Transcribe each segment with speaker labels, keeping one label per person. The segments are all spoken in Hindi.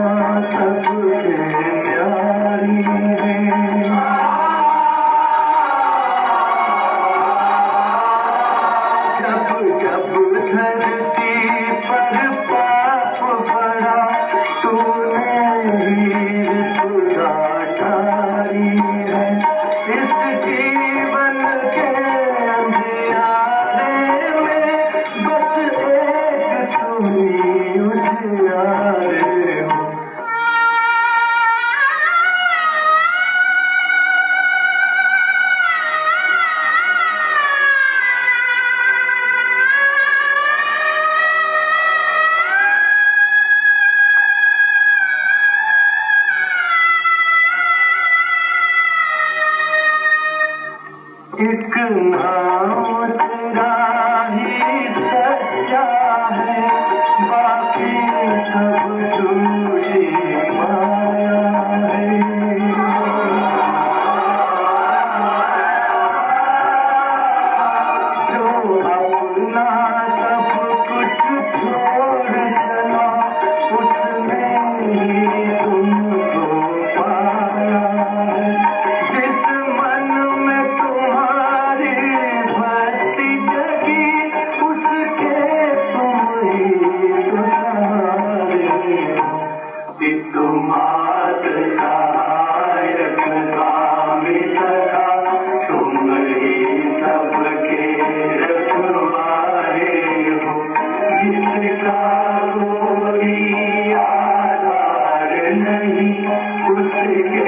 Speaker 1: सबके प्यारी है। जब जब धरती पर पाप पड़ा तूने हीर खुदा तारी है। इस जीवन के अंधियारे में बस एक तुम ही उजियारे हो। एक नाम तेरा ही सच्चा है, बाकी सब झूठी माया है। जो अपना सब कुछ छोड़ चला उसने ही तुमको पाया है। जिस मन में तुम्हारी भक्ति जगी उसके तुम ही तो सहारे हो। तुम्हार सहायक स्वामी सखा तुम ही सबके रखवारे हो। जिसका कोई आधार नहीं उसके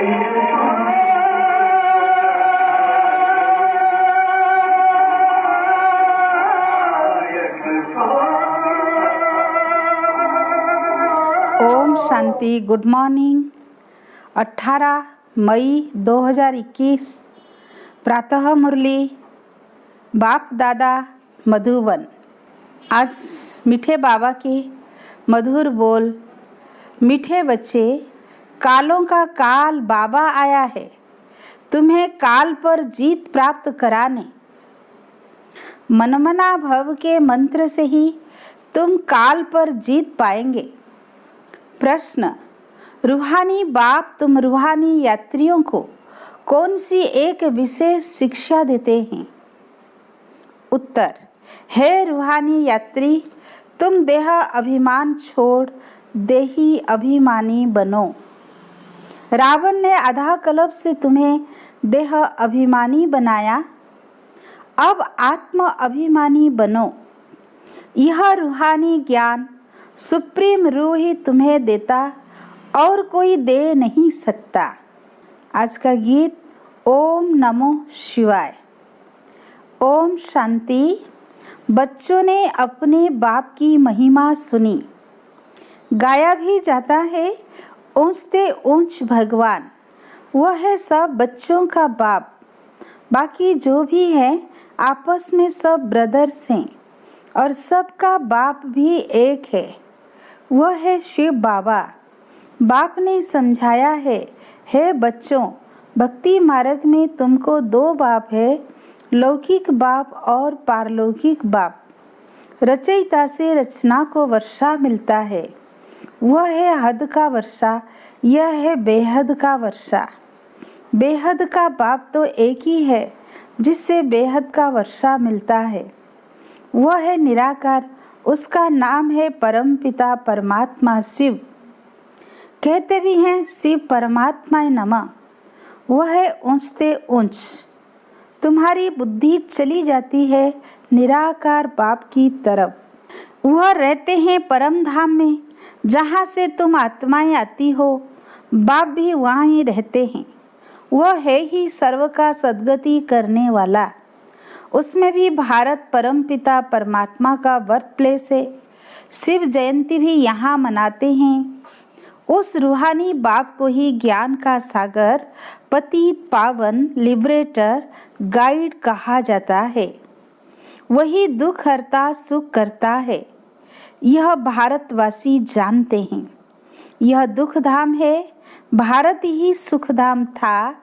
Speaker 2: ओम शांति। Good morning. 18 मई 2021 प्रातः मुरली बाप दादा मधुबन। आज मीठे बाबा के मधुर बोल। मीठे बच्चे, कालों का काल बाबा आया है तुम्हें काल पर जीत प्राप्त कराने। मनमना भव के मंत्र से ही तुम काल पर जीत पाएंगे। प्रश्न, रूहानी बाप तुम रूहानी यात्रियों को कौन सी एक विशेष शिक्षा देते हैं? उत्तर, हे रूहानी यात्री, तुम देह अभिमान छोड़ देही अभिमानी बनो। रावण ने आधा कल्प से तुम्हें देह अभिमानी बनाया, अब आत्म अभिमानी बनो। यह रूहानी ज्ञान सुप्रीम रूह ही तुम्हें देता और कोई दे नहीं सकता। आज का गीत ओम नमो शिवाय। ओम शांति। बच्चों ने अपने बाप की महिमा सुनी। गाया भी जाता है ऊंचते ऊंच भगवान, वह है सब बच्चों का बाप। बाकी जो भी है आपस में सब ब्रदर्स हैं और सबका बाप भी एक है, वह है शिव बाबा। बाप ने समझाया है, हे बच्चों, भक्ति मार्ग में तुमको दो बाप है, लौकिक बाप और पारलौकिक बाप। रचयिता से रचना को वर्षा मिलता है, वह है हद का वर्षा, यह है बेहद का वर्षा। बेहद का बाप तो एक ही है जिससे बेहद का वर्षा मिलता है, वह है निराकार, उसका नाम है परमपिता परमात्मा शिव। कहते भी हैं शिव परमात्मा नमः। वह है ऊंचते ऊंच। तुम्हारी बुद्धि चली जाती है निराकार बाप की तरफ। वह रहते हैं परम धाम में, जहाँ से तुम आत्माएं आती हो, बाप भी वहाँ ही रहते हैं। वह है ही सर्व का सद्गति करने वाला। उसमें भी भारत परमपिता परमात्मा का बर्थ प्लेस है। शिव जयंती भी यहाँ मनाते हैं। उस रूहानी बाप को ही ज्ञान का सागर, पतित पावन, लिबरेटर, गाइड कहा जाता है। वही दुख हरता सुख करता है, यह भारतवासी जानते हैं। यह दुख धाम है, भारत ही सुख धाम था।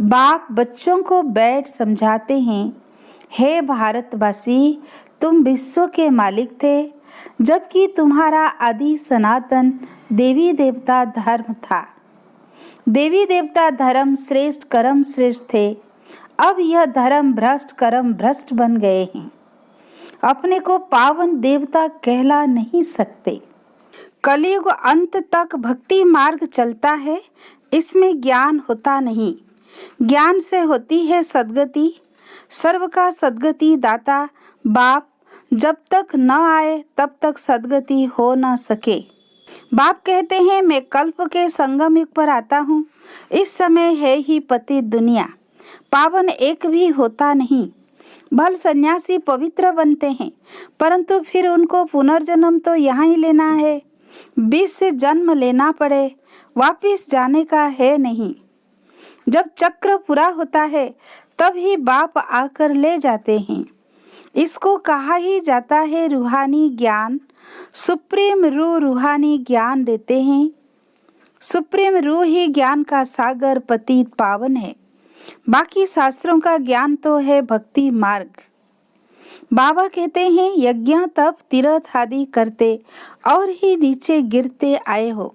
Speaker 2: बाप बच्चों को बैठ समझाते हैं, हे भारतवासी, तुम विश्व के मालिक थे, जबकि तुम्हारा आदि सनातन देवी देवता धर्म था। देवी देवता धर्म श्रेष्ठ कर्म श्रेष्ठ थे। अब यह धर्म भ्रष्ट कर्म भ्रष्ट बन गए हैं। अपने को पावन देवता कहला नहीं सकते। कलयुग अंत तक भक्ति मार्ग चलता है, इसमें ज्ञान होता नहीं। ज्ञान से होती है सद्गति। सर्व का सद्गति दाता बाप जब तक न आए तब तक सद्गति हो न सके। बाप कहते हैं, मैं कल्प के संगम युग पर आता हूँ। इस समय है ही पतित दुनिया, पावन एक भी होता नहीं। भल सन्यासी पवित्र बनते हैं, परंतु फिर उनको पुनर्जन्म तो यहाँ ही लेना है। 20 से जन्म लेना पड़े, वापिस जाने का है नहीं। जब चक्र पूरा होता है तब ही बाप आकर ले जाते हैं। इसको कहा ही जाता है रूहानी ज्ञान। सुप्रीम रूह रूहानी ज्ञान देते हैं। सुप्रीम रूह ही ज्ञान का सागर पतित पावन है। बाकी शास्त्रों का ज्ञान तो है भक्ति मार्ग। बाबा कहते हैं, यज्ञ तप तीर्थ आदि करते और ही नीचे गिरते आए हो।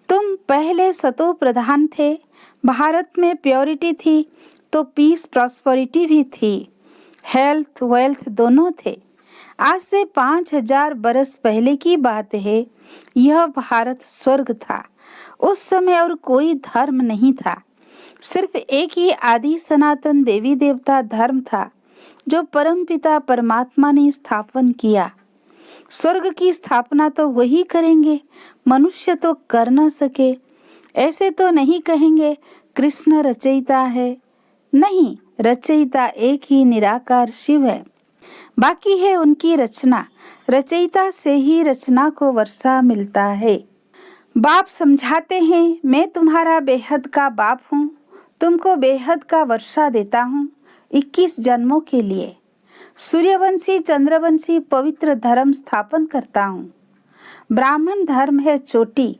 Speaker 2: तुम पहले सतो प्रधान थे। भारत में प्योरिटी थी तो पीस प्रॉस्पेरिटी भी थी। हेल्थ वेल्थ दोनों थे। आज से 5000 बरस पहले की बात है। यह भारत स्वर्ग था। उस समय और कोई धर्म नहीं था। सिर्फ एक ही आदि सनातन देवी देवता धर्म था जो परमपिता परमात्मा ने स्थापन किया। स्वर्ग की स्थापना तो वही करेंगे, मनुष्य तो कर न सके। ऐसे तो नहीं कहेंगे कृष्ण रचयिता है। नहीं, रचयिता एक ही निराकार शिव है। बाकी है उनकी रचना। रचयिता से ही रचना को वर्षा मिलता है। बाप समझाते हैं, मैं तुम्हारा बेहद का बाप हूँ। तुमको बेहद का वर्षा देता हूँ 21 जन्मों के लिए। सूर्यवंशी चंद्रवंशी पवित्र धर्म स्थापन करता हूँ। ब्राह्मण धर्म है चोटी,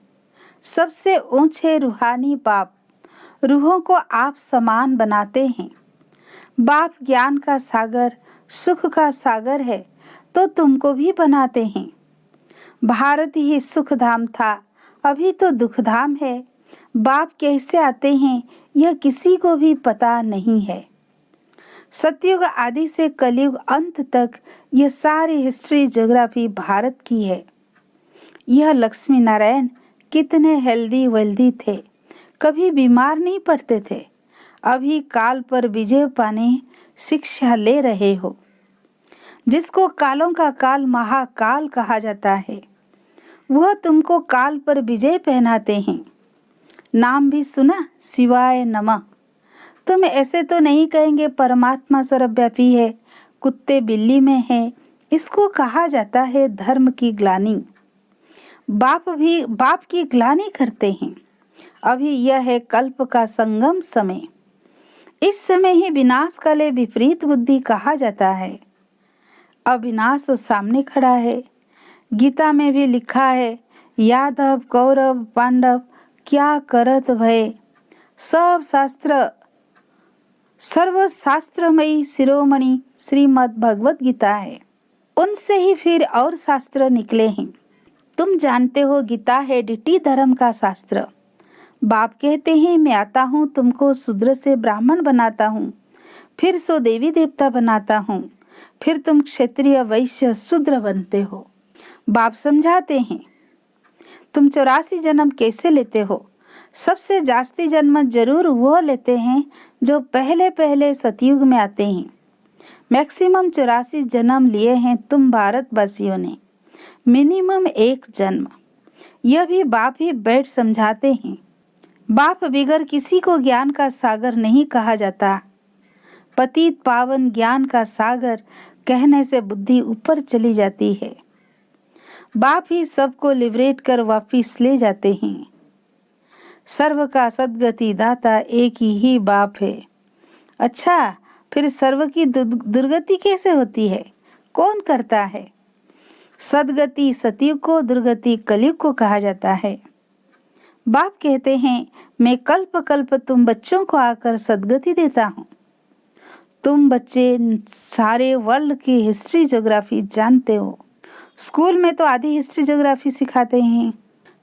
Speaker 2: सबसे ऊंचे रूहानी बाप। रूहों को आप समान बनाते हैं। बाप ज्ञान का सागर सुख का सागर है तो तुमको भी बनाते हैं। भारत ही सुख धाम था, अभी तो दुख धाम है। बाप कैसे आते हैं यह किसी को भी पता नहीं है। सतयुग आदि से कलयुग अंत तक यह सारी हिस्ट्री ज्योग्राफी भारत की है। यह लक्ष्मी नारायण कितने हेल्दी वेल्दी थे, कभी बीमार नहीं पड़ते थे। अभी काल पर विजय पाने शिक्षा ले रहे हो। जिसको कालों का काल महाकाल कहा जाता है, वह तुमको काल पर विजय पहनाते हैं। नाम भी सुना, शिवाय नमः। तुम ऐसे तो नहीं कहेंगे परमात्मा सर्वव्यापी है, कुत्ते बिल्ली में है। इसको कहा जाता है धर्म की ग्लानि। बाप की ग्लानि करते हैं। अभी यह है कल्प का संगम समय। इस समय ही विनाश काले विपरीत बुद्धि कहा जाता है। अविनाश तो सामने खड़ा है। गीता में भी लिखा है, यादव कौरव पांडव क्या करत भय। सब शास्त्र सर्वशास्त्रमयी शिरोमणि श्रीमद् भगवत गीता है। उनसे ही फिर और शास्त्र निकले हैं। तुम जानते हो गीता है डिटी धर्म का शास्त्र। बाप कहते हैं, मैं आता हूँ तुमको शूद्र से ब्राह्मण बनाता हूँ, फिर सो देवी देवता बनाता हूँ, फिर तुम क्षत्रिय वैश्य शूद्र बनते हो। बाप समझाते हैं, तुम 84 जन्म कैसे लेते हो। सबसे जास्ती जन्म जरूर वह लेते हैं जो पहले पहले सतयुग में आते हैं। मैक्सिमम 84 जन्म लिए हैं तुम भारतवासियों ने, मिनिमम 1 जन्म। यह भी बाप ही बैठ समझाते हैं। बाप बिगर किसी को ज्ञान का सागर नहीं कहा जाता। पतित पावन ज्ञान का सागर कहने से बुद्धि ऊपर चली जाती है। बाप ही सबको लिबरेट कर वापिस ले जाते हैं। सर्व का सद्गति दाता एक ही बाप है। अच्छा, फिर सर्व की दुर्गति कैसे होती है, कौन करता है। सद्गति सतयुग को, दुर्गति कलयुग को कहा जाता है। बाप कहते हैं, मैं कल्प कल्प तुम बच्चों को आकर सद्गति देता हूँ। तुम बच्चे सारे वर्ल्ड की हिस्ट्री ज्योग्राफी जानते हो। स्कूल में तो आधी हिस्ट्री ज्योग्राफी सिखाते हैं।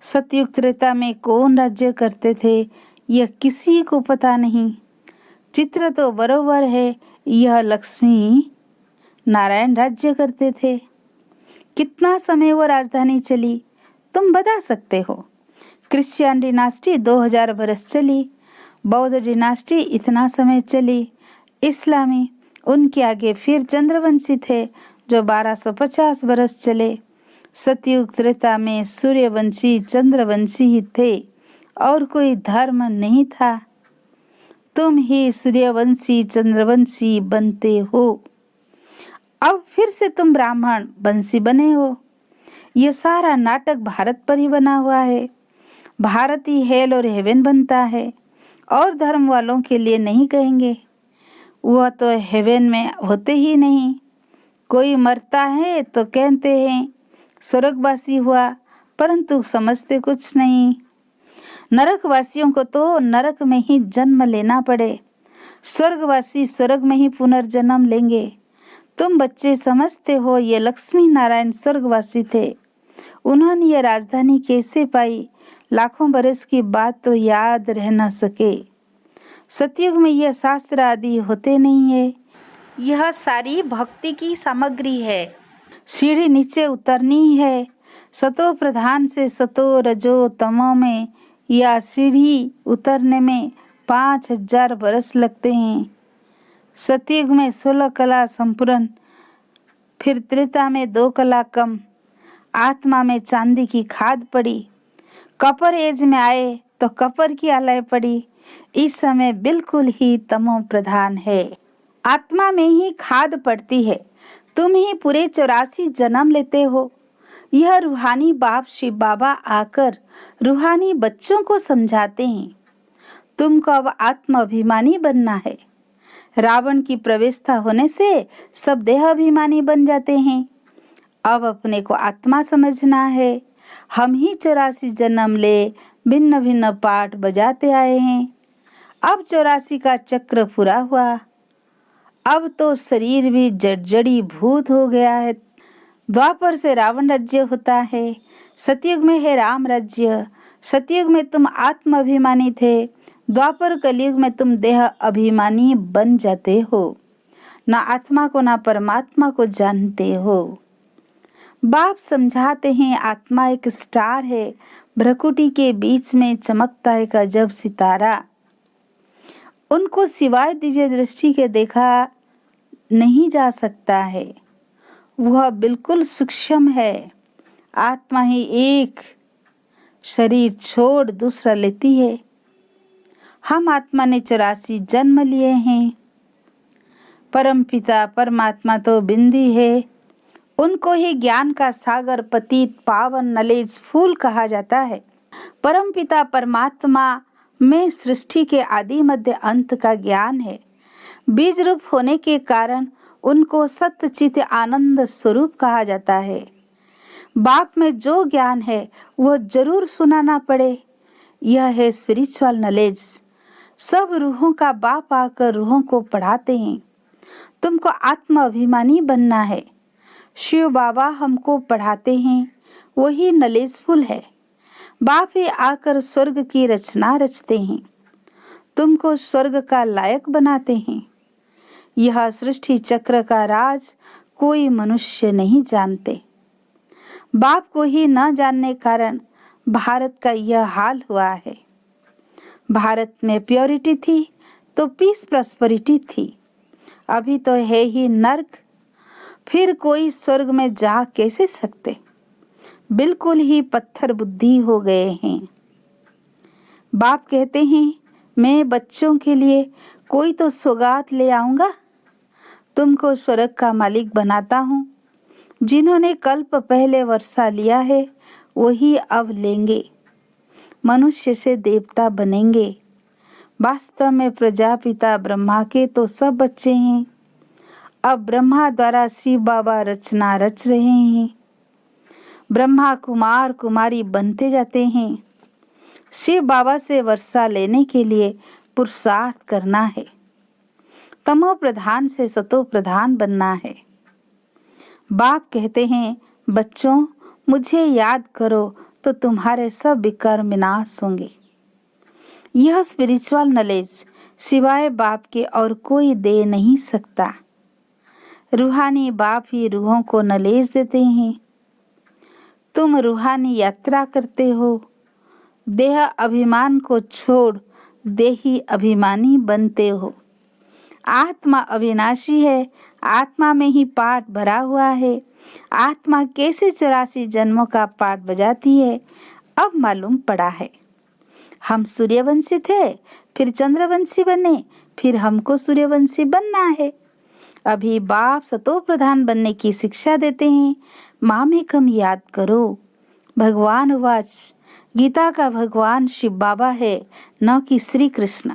Speaker 2: सतयुग त्रेता में कौन राज्य करते थे यह किसी को पता नहीं। चित्र तो बरोबर है, यह लक्ष्मी नारायण राज्य करते थे। कितना समय वो राजधानी चली तुम बता सकते हो? क्रिश्चियन डिनास्टी 2000 बरस चली, बौद्ध डिनास्टी इतना समय चली, इस्लामी उनके आगे फिर चंद्रवंशी थे जो 1250 बरस चले। सतयुग त्रेता में सूर्यवंशी चंद्रवंशी ही थे और कोई धर्म नहीं था। तुम ही सूर्यवंशी चंद्रवंशी बनते हो। अब फिर से तुम ब्राह्मण वंशी बने हो। यह सारा नाटक भारत पर ही बना हुआ है। भारत ही हेल और हेवन बनता है और धर्म वालों के लिए नहीं कहेंगे। वह तो हेवन में होते ही नहीं। कोई मरता है तो कहते हैं स्वर्गवासी हुआ, परंतु समझते कुछ नहीं। नरकवासियों को तो नरक में ही जन्म लेना पड़े, स्वर्गवासी स्वर्ग में ही पुनर्जन्म लेंगे। तुम बच्चे समझते हो ये लक्ष्मी नारायण स्वर्गवासी थे। उन्होंने ये राजधानी कैसे पाई? लाखों बरस की बात तो याद रह न सके। सतयुग में यह शास्त्र आदि होते नहीं है। यह सारी भक्ति की सामग्री है। सीढ़ी नीचे उतरनी है। सतो प्रधान से सतो रजो तमो में या सीढ़ी उतरने में 5000 बरस लगते हैं। सतयुग में 16 कला संपूर्ण, फिर त्रेता में 2 कला कम। आत्मा में चांदी की खाद पड़ी। कपर एज में आए तो कपर की आलय पड़ी। इस समय बिल्कुल ही तमो प्रधान है। आत्मा में ही खाद पड़ती है। तुम ही पूरे 84 जन्म लेते हो। यह रूहानी बाप शिव बाबा आकर रूहानी बच्चों को समझाते हैं। तुमको अब आत्म अभिमानी बनना है। रावण की प्रवेशता होने से सब देह अभिमानी बन जाते हैं। अब अपने को आत्मा समझना है। हम ही 84 जन्म ले भिन्न भिन्न पाठ बजाते आए हैं। अब 84 का चक्र पूरा हुआ। अब तो शरीर भी जड़ी भूत हो गया है। द्वापर से रावण राज्य होता है, सतयुग में है राम राज्य। सतयुग में तुम आत्म अभिमानी थे, द्वापर कलयुग में तुम देह अभिमानी बन जाते हो। ना आत्मा को ना परमात्मा को जानते हो। बाप समझाते हैं आत्मा एक स्टार है, भ्रकुटी के बीच में चमकता है अजब सितारा। उनको सिवाय दिव्य दृष्टि के देखा नहीं जा सकता है। वह बिल्कुल सूक्ष्म है। आत्मा ही एक शरीर छोड़ दूसरा लेती है। हम आत्मा ने 84 जन्म लिए हैं। परम पिता परमात्मा तो बिंदी है। उनको ही ज्ञान का सागर पतित पावन नलेज फूल कहा जाता है। परम पिता परमात्मा में सृष्टि के आदि मध्य अंत का ज्ञान है। बीज रूप होने के कारण उनको सत्य चित आनंद स्वरूप कहा जाता है। बाप में जो ज्ञान है वह जरूर सुनाना पड़े। यह है स्पिरिचुअल नॉलेज। सब रूहों का बाप आकर रूहों को पढ़ाते हैं। तुमको आत्म अभिमानी बनना है। शिव बाबा हमको पढ़ाते हैं, वही नॉलेजफुल है। बाप ही आकर स्वर्ग की रचना रचते हैं, तुमको स्वर्ग का लायक बनाते हैं। यह सृष्टि चक्र का राज कोई मनुष्य नहीं जानते। बाप को ही न जानने कारण भारत का यह हाल हुआ है। भारत में प्योरिटी थी तो पीस प्रॉस्पेरिटी थी। अभी तो है ही नर्क, फिर कोई स्वर्ग में जा कैसे सकते? बिल्कुल ही पत्थर बुद्धि हो गए हैं। बाप कहते हैं मैं बच्चों के लिए कोई तो सौगात ले आऊंगा। तुमको स्वर्ग का मालिक बनाता हूँ। जिन्होंने कल्प पहले वर्षा लिया है वही अब लेंगे। मनुष्य से देवता बनेंगे। वास्तव में प्रजापिता ब्रह्मा के तो सब बच्चे हैं। अब ब्रह्मा द्वारा शिव बाबा रचना रच रहे हैं। ब्रह्मा कुमार कुमारी बनते जाते हैं। शिव बाबा से वर्षा लेने के लिए पुरुषार्थ करना है। तमो प्रधान से सतो प्रधान बनना है। बाप कहते हैं बच्चों, मुझे याद करो तो तुम्हारे सब विकर्म विनाश होंगे। यह स्पिरिचुअल नॉलेज सिवाय बाप के और कोई दे नहीं सकता। रूहानी बाप ही रूहों को नॉलेज देते हैं। तुम रूहानी यात्रा करते हो, देह अभिमान को छोड़ देही अभिमानी बनते हो। आत्मा अविनाशी है, आत्मा में ही पाठ भरा हुआ है। आत्मा कैसे 84 जन्मों का पाठ बजाती है, अब मालूम पड़ा है। हम सूर्यवंशी थे, फिर चंद्रवंशी बने, फिर हमको सूर्यवंशी बनना है। अभी बाप सतो प्रधान बनने की शिक्षा देते हैं। मामेकम याद करो। भगवान वाच, गीता का भगवान शिव बाबा है, न कि श्री कृष्ण।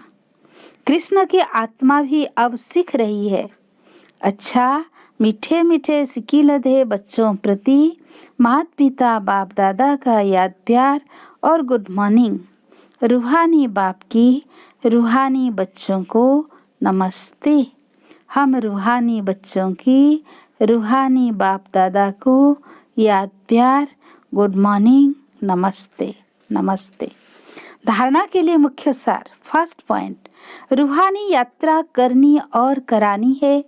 Speaker 2: कृष्ण की आत्मा भी अब सीख रही है। अच्छा, मीठे मीठे सिकी लधे बच्चों प्रति माता पिता बाप दादा का याद प्यार और गुड मॉर्निंग। रूहानी बाप की रूहानी बच्चों को नमस्ते। हम रूहानी बच्चों की रूहानी बाप दादा को याद प्यार गुड मॉर्निंग, नमस्ते नमस्ते। धारणा के लिए मुख्य सार। फर्स्ट पॉइंट, रूहानी यात्रा करनी और करानी है।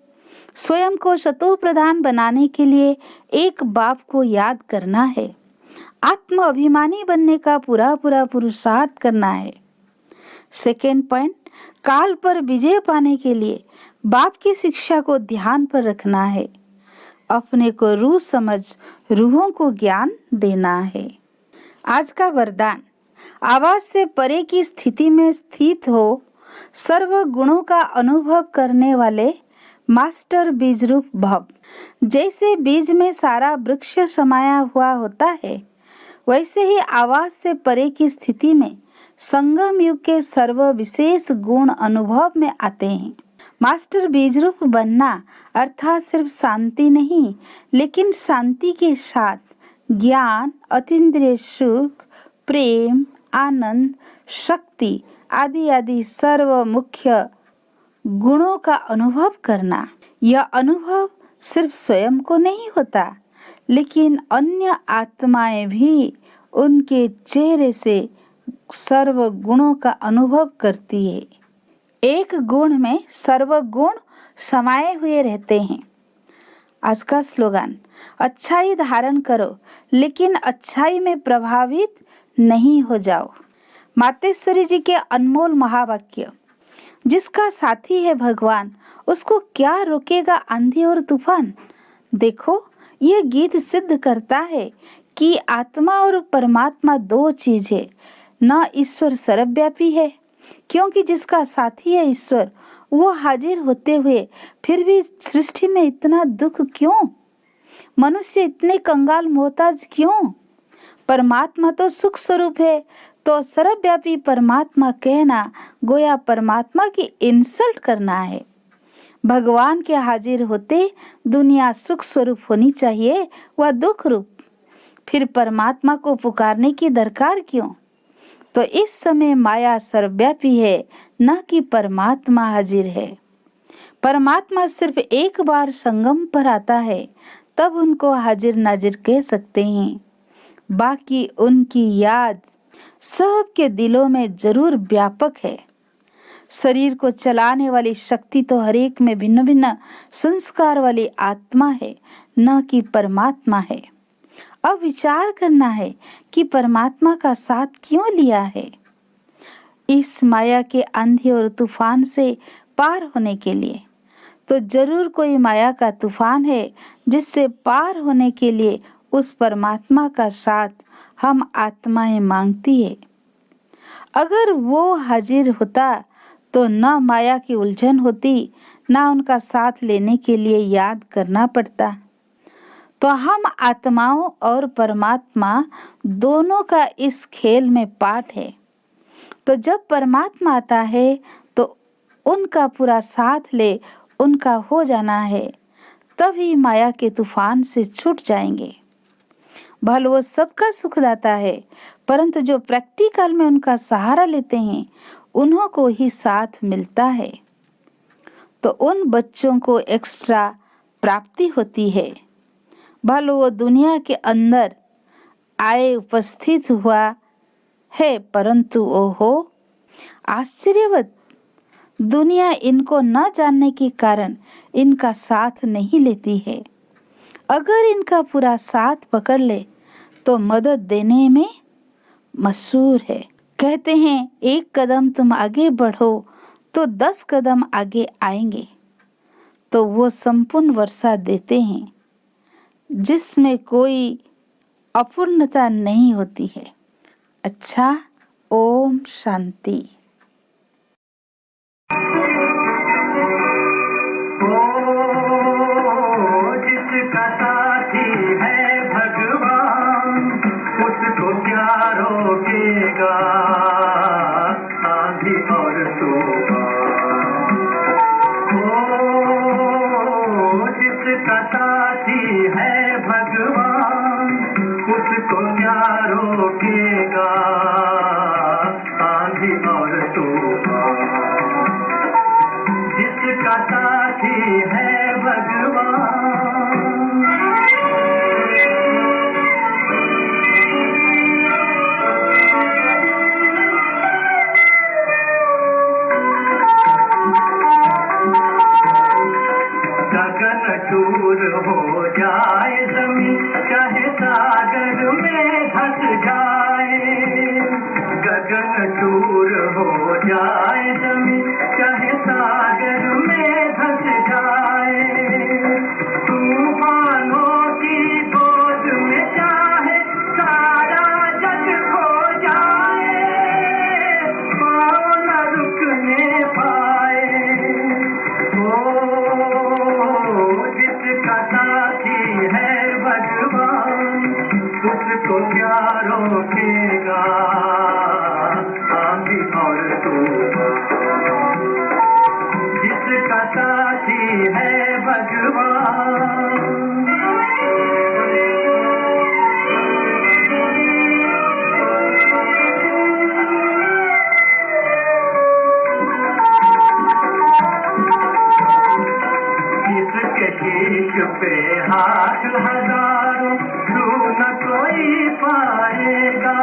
Speaker 2: स्वयं को शतो प्रधान बनाने के लिए एक बाप को याद करना है। आत्म अभिमानी बनने का पूरा पूरा पुरुषार्थ करना है। सेकेंड पॉइंट, काल पर विजय पाने के लिए बाप की शिक्षा को ध्यान पर रखना है। अपने को रूह समझ रूहों को ज्ञान देना है। आज का वरदान, आवाज से परे की स्थिति में स्थित हो, सर्व गुणों का अनुभव करने वाले मास्टर बीज रूप भव। जैसे बीज में सारा वृक्ष समाया हुआ होता है, वैसे ही आवाज से परे की स्थिति में संगम युग के सर्व विशेष गुण अनुभव में आते हैं। मास्टर बीज रूप बनना अर्थात सिर्फ शांति नहीं, लेकिन शांति के साथ ज्ञान, अतीन्द्रिय सुख, प्रेम, आनंद, शक्ति आदि आदि सर्व मुख्य गुणों का अनुभव करना। यह अनुभव सिर्फ स्वयं को नहीं होता, लेकिन अन्य आत्माएं भी उनके चेहरे से सर्व गुणों का अनुभव करती है। एक गुण में सर्व गुण समाये हुए रहते हैं। आज का स्लोगन, अच्छाई धारण करो लेकिन अच्छाई में प्रभावित नहीं हो जाओ। मातेश्वरी जी के अनमोल महावाक्य, जिसका साथी है भगवान, उसको क्या रोकेगा आंधी और तूफान। देखो, ये गीत सिद्ध करता है कि आत्मा और परमात्मा दो चीज है, न ईश्वर सर्वव्यापी है। क्योंकि जिसका साथी है ईश्वर, वो हाजिर होते हुए फिर भी सृष्टि में इतना दुख क्यों? मनुष्य इतने कंगाल मोहताज क्यों? परमात्मा तो सुख स्वरूप है, तो सर्वव्यापी परमात्मा कहना गोया परमात्मा की इंसल्ट करना है। भगवान के हाजिर होते दुनिया सुख स्वरूप होनी चाहिए, वह दुख रूप। फिर परमात्मा को पुकारने की दरकार क्यों? तो इस समय माया सर्वव्यापी है, न कि परमात्मा हाजिर है। परमात्मा सिर्फ एक बार संगम पर आता है, तब उनको हाजिर नाजिर कह सकते हैं। बाकी उनकी याद सबके दिलों में जरूर व्यापक है। शरीर को चलाने वाली शक्ति तो हर एक में भिन्न भिन्न संस्कार वाली आत्मा है, न कि परमात्मा है। अब विचार करना है कि परमात्मा का साथ क्यों लिया है। इस माया के आंधी और तूफान से पार होने के लिए। तो जरूर कोई माया का तूफान है, जिससे पार होने के लिए उस परमात्मा का साथ हम आत्माएं मांगती है। अगर वो हाजिर होता तो न माया की उलझन होती, न उनका साथ लेने के लिए याद करना पड़ता। तो हम आत्माओं और परमात्मा दोनों का इस खेल में पाठ है। तो जब परमात्मा आता है तो उनका पूरा साथ ले उनका हो जाना है, तभी माया के तूफान से छूट जाएंगे। भले वो सबका सुखदाता है, परंतु जो प्रैक्टिकल में उनका सहारा लेते हैं, उन्हों को ही साथ मिलता है। तो उन बच्चों को एक्स्ट्रा प्राप्ति होती है। भले वो दुनिया के अंदर आए उपस्थित हुआ है, परंतु ओहो आश्चर्यवत, दुनिया इनको न जानने के कारण इनका साथ नहीं लेती है। अगर इनका पूरा साथ पकड़ ले तो मदद देने में मशहूर है। कहते हैं एक कदम तुम आगे बढ़ो तो 10 कदम आगे आएंगे। तो वो संपूर्ण वर्षा देते हैं जिसमें कोई अपूर्णता नहीं होती है। अच्छा, ओम शांति।
Speaker 1: जिसका साथी है भगवान उसको क्या रोकेगा आंधी और तूफान। जिसका साथी है भगवान उसको क्या रोकेगा आंधी और तूफान। जिसका साथी है भगवान। गगन चूर हो जाए जमीन चाहे सागर में धस जाए। गगन चूर हो जाए जमीन चाहे सागर में धस जाए। तूफानों की गोद में चाहे सारा जग खो जाए पाँव न रुकने पाए। जिसका साथी है भगवान उसको क्या रोकेगा आंधी और तूफान। जिसका साथी है भगवान। जिसके शीश पे हाथ हजारों छू न कोई पाएगा।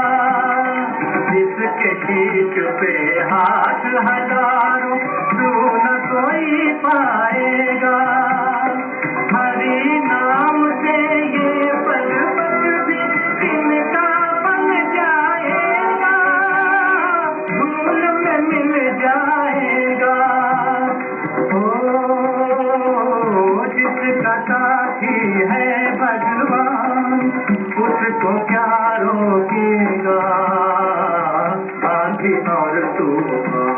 Speaker 1: जिसके शीश पे हाथ हजारों छू न कोई पाएगा। हरि नाम से ये पर्वत भी इनका बन जाएगा धूल में मिल जाएगा। जिसका साथी है भगवान उसको क्या रोकेगा आंधी और तूफान।